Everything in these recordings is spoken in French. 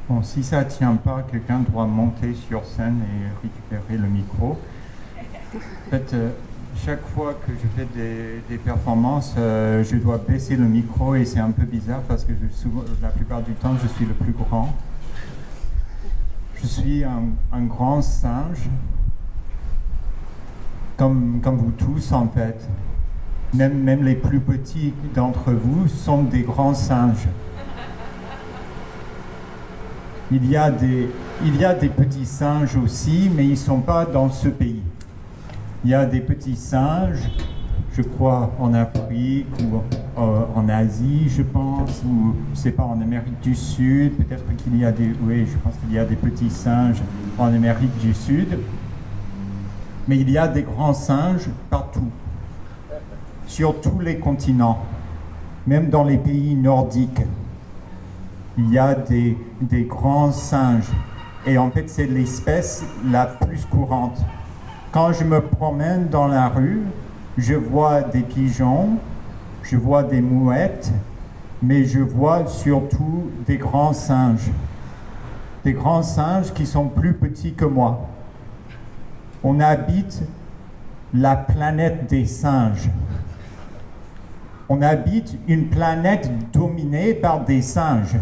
Bon, si ça ne tient pas, quelqu'un doit monter sur scène et récupérer le micro. En fait, chaque fois que je fais des performances, je dois baisser le micro et c'est un peu bizarre parce que la plupart du temps, je suis le plus grand. Je suis un grand singe, comme vous tous en fait. Même les plus petits d'entre vous sont des grands singes. Il y a des petits singes aussi, mais ils ne sont pas dans ce pays. Il y a des petits singes, je crois, en Afrique ou en Asie, je pense, ou je ne sais pas, en Amérique du Sud. Peut-être qu'il y a oui, je pense qu'il y a des petits singes en Amérique du Sud. Mais il y a des grands singes partout, sur tous les continents, même dans les pays nordiques. Il y a des grands singes. Et en fait, c'est l'espèce la plus courante. Quand je me promène dans la rue, je vois des pigeons, je vois des mouettes, mais je vois surtout des grands singes. Des grands singes qui sont plus petits que moi. On habite la planète des singes. On habite une planète dominée par des singes.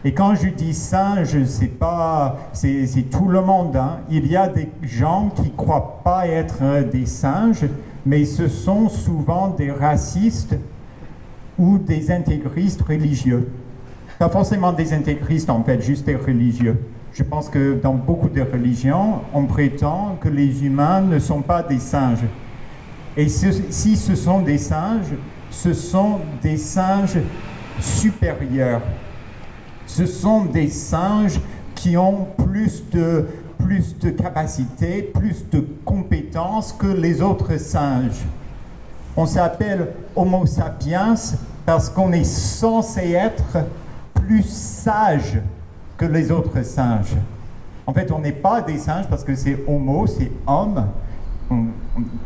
Et quand je dis singe, c'est tout le monde. Hein. Il y a des gens qui croient pas être des singes, mais ce sont souvent des racistes ou des intégristes religieux. Pas forcément des intégristes en fait, juste des religieux. Je pense que dans beaucoup de religions, on prétend que les humains ne sont pas des singes. Et si ce sont des singes supérieurs. Ce sont des singes qui ont plus de capacités, plus de compétences que les autres singes. On s'appelle Homo sapiens parce qu'on est censé être plus sage que les autres singes. En fait, on n'est pas des singes parce que c'est homo, c'est homme.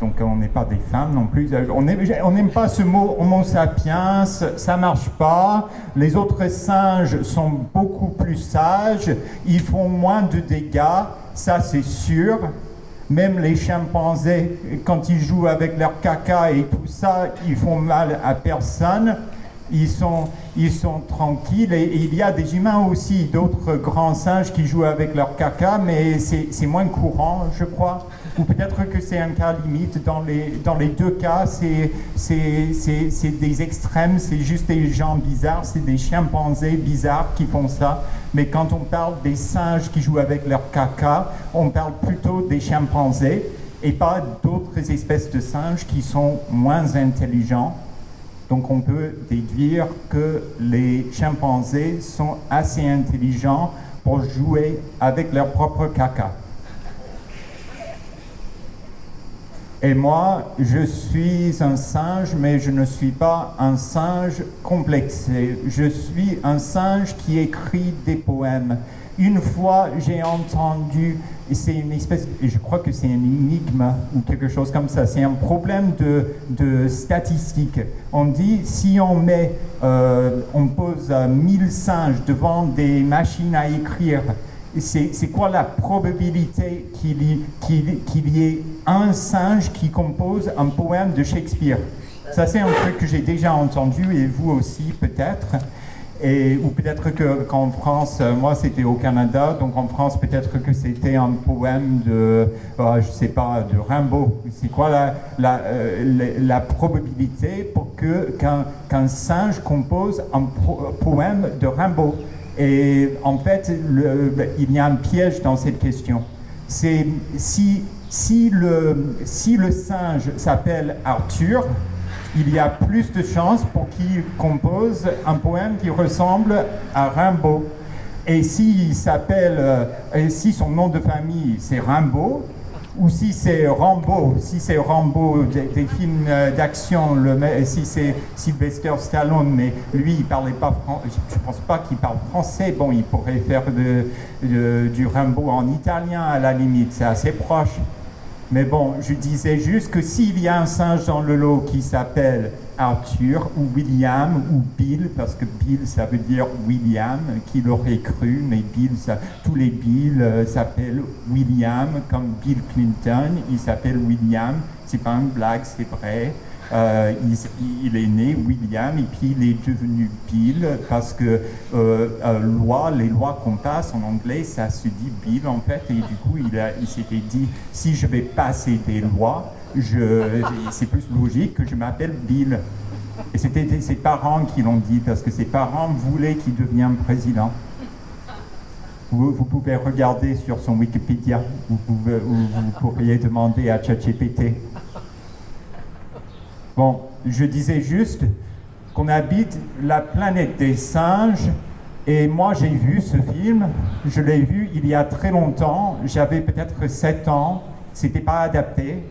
Donc on n'est pas des femmes non plus. On n'aime pas ce mot homo sapiens, ça marche pas. Les autres singes sont beaucoup plus sages, ils font moins de dégâts, ça c'est sûr. Même les chimpanzés, quand ils jouent avec leur caca et tout ça, ils font mal à personne. Ils sont tranquilles et il y a des humains aussi, d'autres grands singes qui jouent avec leur caca, mais c'est moins courant, je crois. Ou peut-être que c'est un cas limite. Dans les deux cas, c'est des extrêmes, c'est juste des gens bizarres, c'est des chimpanzés bizarres qui font ça. Mais quand on parle des singes qui jouent avec leur caca, on parle plutôt des chimpanzés et pas d'autres espèces de singes qui sont moins intelligents. Donc on peut déduire que les chimpanzés sont assez intelligents pour jouer avec leur propre caca. Et moi, je suis un singe, mais je ne suis pas un singe complexé. Je suis un singe qui écrit des poèmes. Une fois, j'ai entendu, et c'est une espèce, je crois que c'est une énigme ou quelque chose comme ça, c'est un problème de statistique. On dit, si on pose 1000 singes devant des machines à écrire, c'est quoi la probabilité qu'il y ait un singe qui compose un poème de Shakespeare? Ça, c'est un truc que j'ai déjà entendu, et vous aussi peut-être. Ou peut-être qu'en France, moi c'était au Canada, donc en France peut-être que c'était un poème je sais pas, de Rimbaud. C'est quoi la probabilité pour qu'un singe compose un poème de Rimbaud? Et en fait, il y a un piège dans cette question. C'est si le singe s'appelle Arthur, il y a plus de chances pour qu'il compose un poème qui ressemble à Rimbaud. Et si son nom de famille c'est Rimbaud, ou si c'est Rambo des films d'action, si c'est Sylvester Stallone, mais lui il parlait pas français, je pense pas qu'il parle français, bon il pourrait faire du Rambo en italien à la limite, c'est assez proche. Mais bon, je disais juste que s'il y a un singe dans le lot qui s'appelle Arthur ou William ou Bill, parce que Bill ça veut dire William, qui l'aurait cru, mais Bill, tous les Bill s'appellent William, comme Bill Clinton, il s'appelle William, c'est pas une blague, c'est vrai. Il est né William et puis il est devenu Bill parce que les lois qu'on passe en anglais, ça se dit Bill en fait, et du coup il s'était dit si je vais passer des lois, c'est plus logique que je m'appelle Bill. Et c'était ses parents qui l'ont dit parce que ses parents voulaient qu'il devienne président. Vous pouvez regarder sur son Wikipédia, vous pourriez demander à ChatGPT. Bon, je disais juste qu'on habite la planète des singes et moi j'ai vu ce film, je l'ai vu il y a très longtemps, j'avais peut-être 7 ans, c'était pas adapté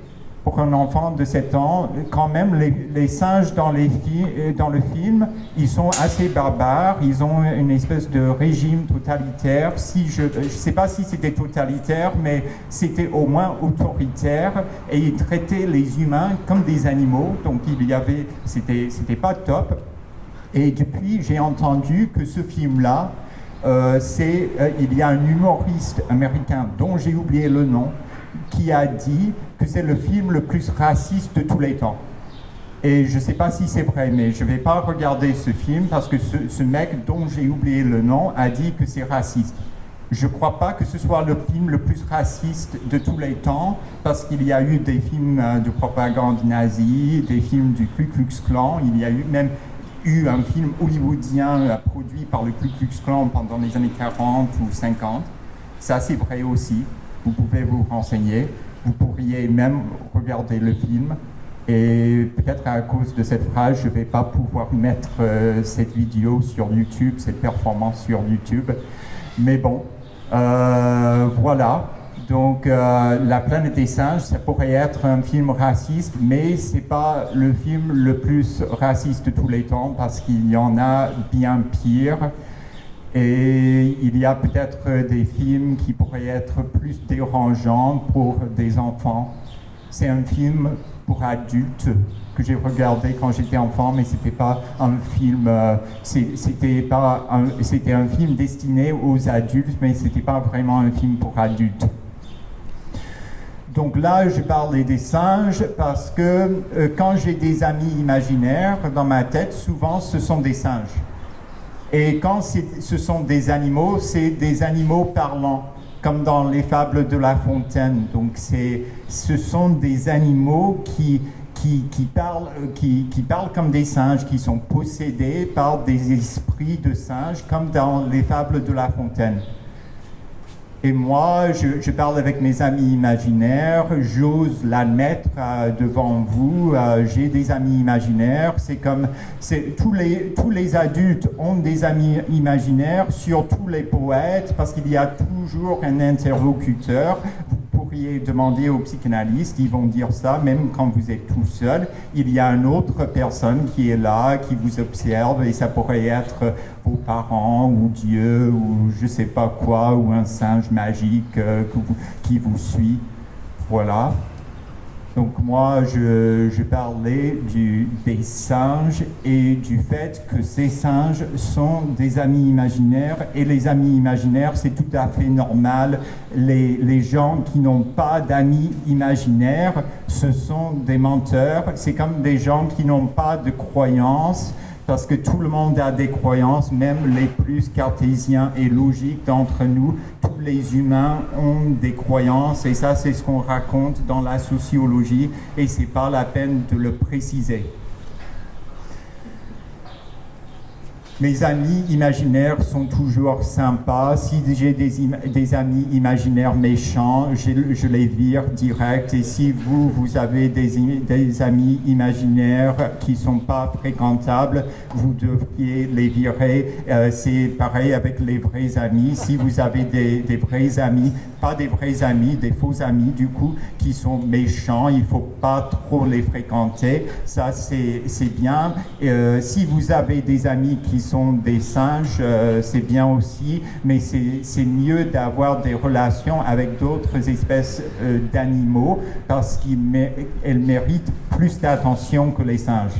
pour un enfant de 7 ans. Quand même, les singes dans le film, ils sont assez barbares, ils ont une espèce de régime totalitaire. Je ne sais pas si c'était totalitaire, mais c'était au moins autoritaire, et ils traitaient les humains comme des animaux, donc c'était pas top. Et depuis, j'ai entendu que ce film-là, il y a un humoriste américain dont j'ai oublié le nom, qui a dit que c'est le film le plus raciste de tous les temps. Et je ne sais pas si c'est vrai, mais je ne vais pas regarder ce film parce que ce mec dont j'ai oublié le nom a dit que c'est raciste. Je ne crois pas que ce soit le film le plus raciste de tous les temps parce qu'il y a eu des films de propagande nazie, des films du Ku Klux Klan, il y a même eu un film hollywoodien produit par le Ku Klux Klan pendant les années 40 ou 50. Ça, c'est vrai aussi. Vous pouvez vous renseigner, vous pourriez même regarder le film. Et peut-être à cause de cette phrase, je ne vais pas pouvoir mettre cette vidéo sur YouTube, cette performance sur YouTube. Mais bon, voilà. Donc, La planète des singes, ça pourrait être un film raciste, mais ce n'est pas le film le plus raciste de tous les temps, parce qu'il y en a bien pire. Et il y a peut-être des films qui pourraient être plus dérangeants pour des enfants. C'est un film pour adultes que j'ai regardé quand j'étais enfant, mais c'était pas un film. C'était un film destiné aux adultes, mais c'était pas vraiment un film pour adultes. Donc là, je parlais des singes parce que quand j'ai des amis imaginaires dans ma tête, souvent ce sont des singes. Et quand ce sont des animaux, c'est des animaux parlants, comme dans les fables de La Fontaine. Donc ce sont des animaux qui parlent comme des singes, qui sont possédés par des esprits de singes, comme dans les fables de La Fontaine. Et moi, je parle avec mes amis imaginaires, j'ose l'admettre devant vous, j'ai des amis imaginaires, tous les adultes ont des amis imaginaires, surtout les poètes, parce qu'il y a toujours un interlocuteur. Vous pourriez demander aux psychanalystes, ils vont dire ça, même quand vous êtes tout seul, il y a une autre personne qui est là, qui vous observe, et ça pourrait être vos parents, ou Dieu, ou je sais pas quoi, ou un singe magique qui vous suit. Voilà. Donc moi, je parlais des singes et du fait que ces singes sont des amis imaginaires, et les amis imaginaires, c'est tout à fait normal. Les gens qui n'ont pas d'amis imaginaires, ce sont des menteurs. C'est comme des gens qui n'ont pas de croyances, parce que tout le monde a des croyances, même les plus cartésiens et logiques d'entre nous. Tous les humains ont des croyances, et ça, c'est ce qu'on raconte dans la sociologie, et c'est pas la peine de le préciser. Mes amis imaginaires sont toujours sympas. Si j'ai des amis imaginaires méchants, je les vire direct. Et si vous avez des amis imaginaires qui ne sont pas fréquentables, vous devriez les virer. C'est pareil avec les vrais amis. Si vous avez des vrais amis, pas des vrais amis, des faux amis du coup, qui sont méchants, il ne faut pas trop les fréquenter. Ça, c'est bien. Si vous avez des amis qui sont des singes, c'est bien aussi, mais c'est mieux d'avoir des relations avec d'autres espèces d'animaux parce qu'elles méritent plus d'attention que les singes.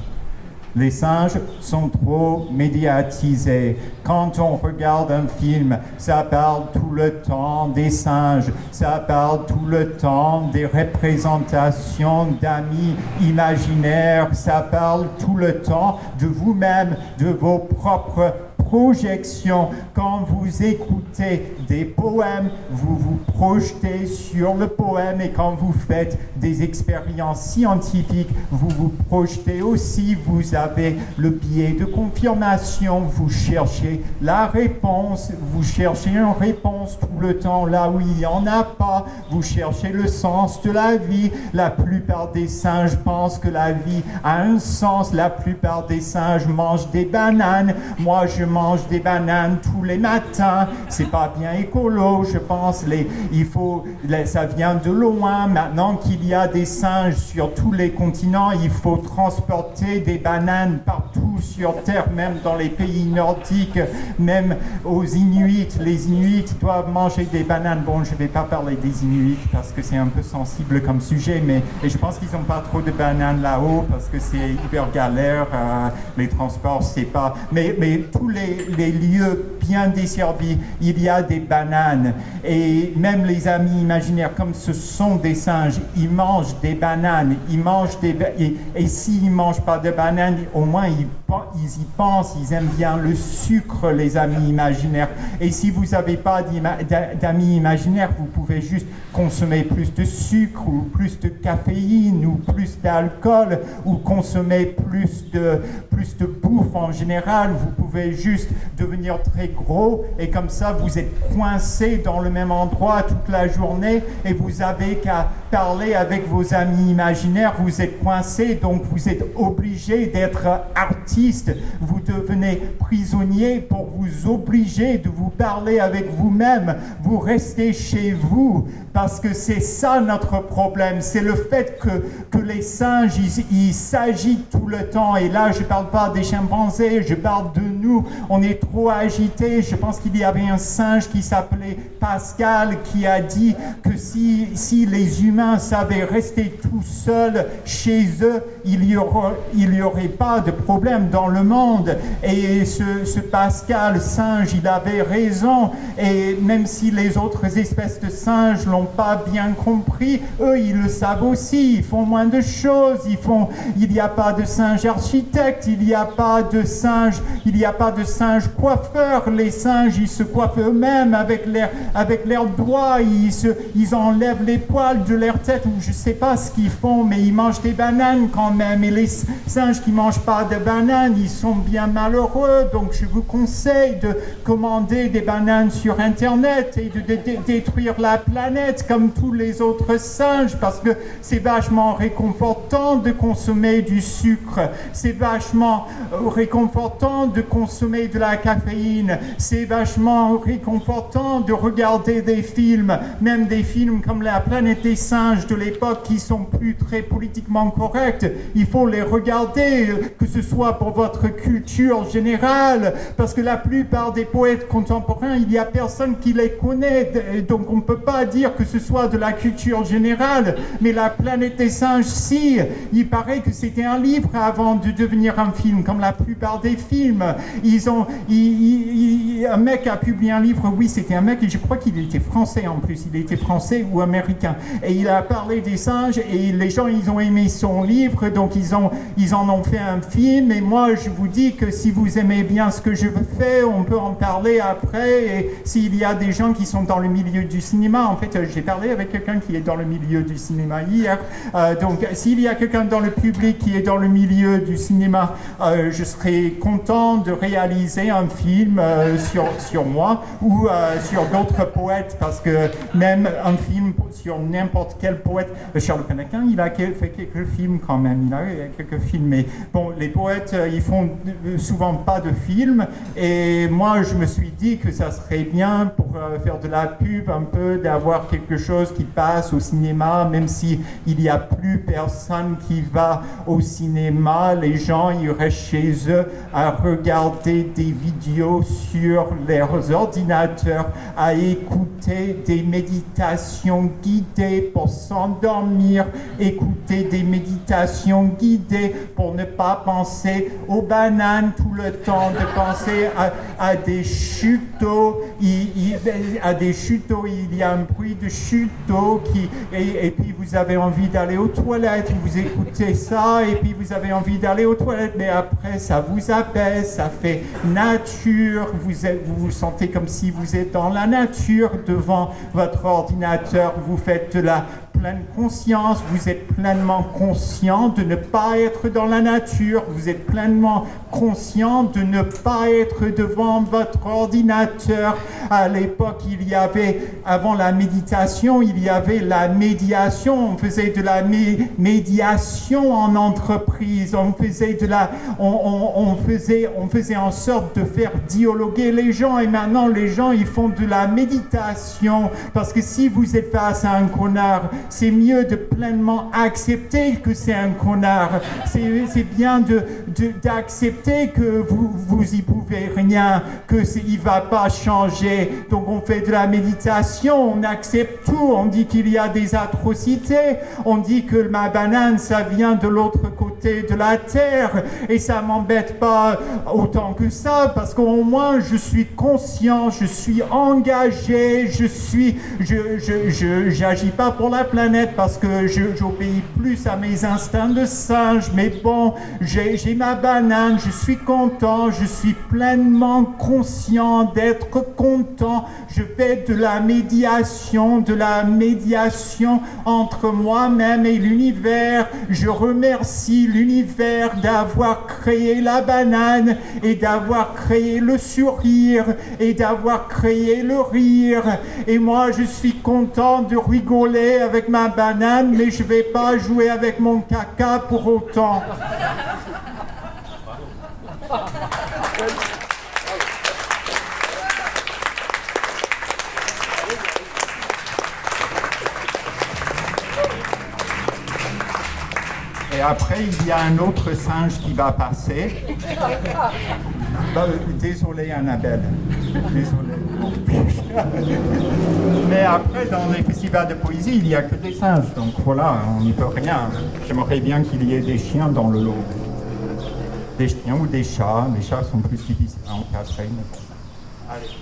Les singes sont trop médiatisés. Quand on regarde un film, ça parle tout le temps des singes, ça parle tout le temps des représentations d'amis imaginaires, ça parle tout le temps de vous-même, de vos propres projection. Quand vous écoutez des poèmes, vous vous projetez sur le poème et quand vous faites des expériences scientifiques, vous vous projetez aussi. Vous avez le biais de confirmation, vous cherchez la réponse, vous cherchez une réponse tout le temps là où il n'y en a pas, vous cherchez le sens de la vie. La plupart des singes pensent que la vie a un sens, la plupart des singes mangent des bananes. Moi, je mange des bananes tous les matins, c'est pas bien écolo, je pense. Ça vient de loin. Maintenant qu'il y a des singes sur tous les continents, il faut transporter des bananes partout sur Terre, même dans les pays nordiques, même aux Inuits. Les Inuits doivent manger des bananes. Bon, je vais pas parler des Inuits parce que c'est un peu sensible comme sujet, mais je pense qu'ils n'ont pas trop de bananes là-haut parce que c'est hyper galère. Les transports, c'est pas... Mais tous les lieux bien desservis, il y a des bananes. Et même les amis imaginaires, comme ce sont des singes, ils mangent des bananes, et s'ils ne mangent pas de bananes, au moins ils y pensent, ils aiment bien le sucre, les amis imaginaires. Et si vous n'avez pas d'amis imaginaires, vous pouvez juste consommer plus de sucre ou plus de caféine ou plus d'alcool ou consommer plus de bouffe en général. Vous pouvez juste devenir très gros et comme ça vous êtes coincé dans le même endroit toute la journée et vous avez qu'à parler avec vos amis imaginaires. Vous êtes coincé, donc vous êtes obligé d'être artiste. Vous devenez prisonnier pour vous obliger de vous parler avec vous-même. Vous restez chez vous parce que c'est ça notre problème. C'est le fait que les singes, ils s'agitent tout le temps. Et là, je ne parle pas des chimpanzés, je parle de nous. On est trop agités. Je pense qu'il y avait un singe qui s'appelait Pascal qui a dit que si les humains savaient rester tout seuls chez eux, il n'y aurait pas de problème dans le monde. Et ce Pascal singe, il avait raison. Et même si les autres espèces de singes l'ont pas bien compris, eux, ils le savent aussi. Ils font moins de choses. Il n'y a pas de singe architecte, il n'y a pas de singe coiffeur. Les singes, ils se coiffent eux-mêmes avec leurs doigts. Ils enlèvent les poils de leur tête, ou je sais pas ce qu'ils font, mais ils mangent des bananes quand même. Et les singes qui mangent pas de bananes, ils sont bien malheureux. Donc je vous conseille de commander des bananes sur Internet et de détruire la planète comme tous les autres singes, parce que c'est vachement réconfortant de consommer du sucre. C'est vachement réconfortant de consommer de la caféine. C'est vachement réconfortant de regarder des films, même des films comme La planète des singes de l'époque qui sont plus très politiquement corrects. Il faut les regarder, que ce soit pour votre culture générale, parce que la plupart des poètes contemporains, il n'y a personne qui les connaît, donc on ne peut pas dire que ce soit de la culture générale. Mais La planète des singes, si, il paraît que c'était un livre avant de devenir un film, comme la plupart des films. Un mec a publié un livre, oui, c'était un mec, et je crois qu'il était français en plus, il était français ou américain, et il a parlé des singes, et les gens, ils ont aimé son livre, donc ils en ont fait un film. Et moi, je vous dis que si vous aimez bien ce que je fais, on peut en parler après. Et s'il y a des gens qui sont dans le milieu du cinéma, en fait, j'ai parlé avec quelqu'un qui est dans le milieu du cinéma hier, donc s'il y a quelqu'un dans le public qui est dans le milieu du cinéma, je serais content de réaliser un film sur moi ou sur d'autres poètes, parce que même un film sur n'importe quel poète, Charles Pénéquin, il a fait quelques films quand même, il a quelques films, mais bon, les poètes, ils font souvent pas de films, et moi je me suis dit que ça serait bien pour faire de la pub un peu, d'avoir quelque quelque chose qui passe au cinéma, même si il n'y a plus personne qui va au cinéma, les gens ils restent chez eux à regarder des vidéos sur leurs ordinateurs, à écouter des méditations guidées pour s'endormir, écouter des méditations guidées pour ne pas penser aux bananes tout le temps, de penser à des chutes d'eau. À des chutes d'eau, il y a un bruit de chute d'eau et puis vous avez envie d'aller aux toilettes, vous écoutez ça et puis vous avez envie d'aller aux toilettes, mais après ça vous apaise, ça fait nature, vous vous sentez comme si vous êtes dans la nature devant votre ordinateur, vous faites de la pleine conscience, vous êtes pleinement conscient de ne pas être dans la nature, vous êtes pleinement conscient de ne pas être devant votre ordinateur. À l'époque, il y avait, avant la méditation, il y avait la médiation, on faisait de la médiation en entreprise, on faisait en sorte de faire dialoguer les gens, et maintenant les gens ils font de la méditation, parce que si vous êtes face à un connard, c'est mieux de pleinement accepter que c'est un connard. C'est bien d'accepter que vous y pouvez rien, que il va pas changer. Donc on fait de la méditation, on accepte tout, on dit qu'il y a des atrocités, on dit que ma banane ça vient de l'autre côté de la terre et ça m'embête pas autant que ça, parce qu'au moins je suis conscient, je suis engagé, j'agis pas pour la planète parce que j'obéis plus à mes instincts de singe, mais bon, j'ai ma banane, je suis content, je suis pleinement conscient d'être content, je fais de la médiation entre moi-même et l'univers, je remercie l'univers d'avoir créé la banane et d'avoir créé le sourire et d'avoir créé le rire, et moi je suis content de rigoler avec ma banane, mais je vais pas jouer avec mon caca pour autant. Et après, il y a un autre singe qui va passer. Désolé, Annabelle. Désolé. Mais après, dans les festivals de poésie, il n'y a que des singes. Donc voilà, on n'y peut rien. J'aimerais bien qu'il y ait des chiens dans le lot. Des chiens ou des chats. Les chats sont plus difficiles à encadrer. Allez.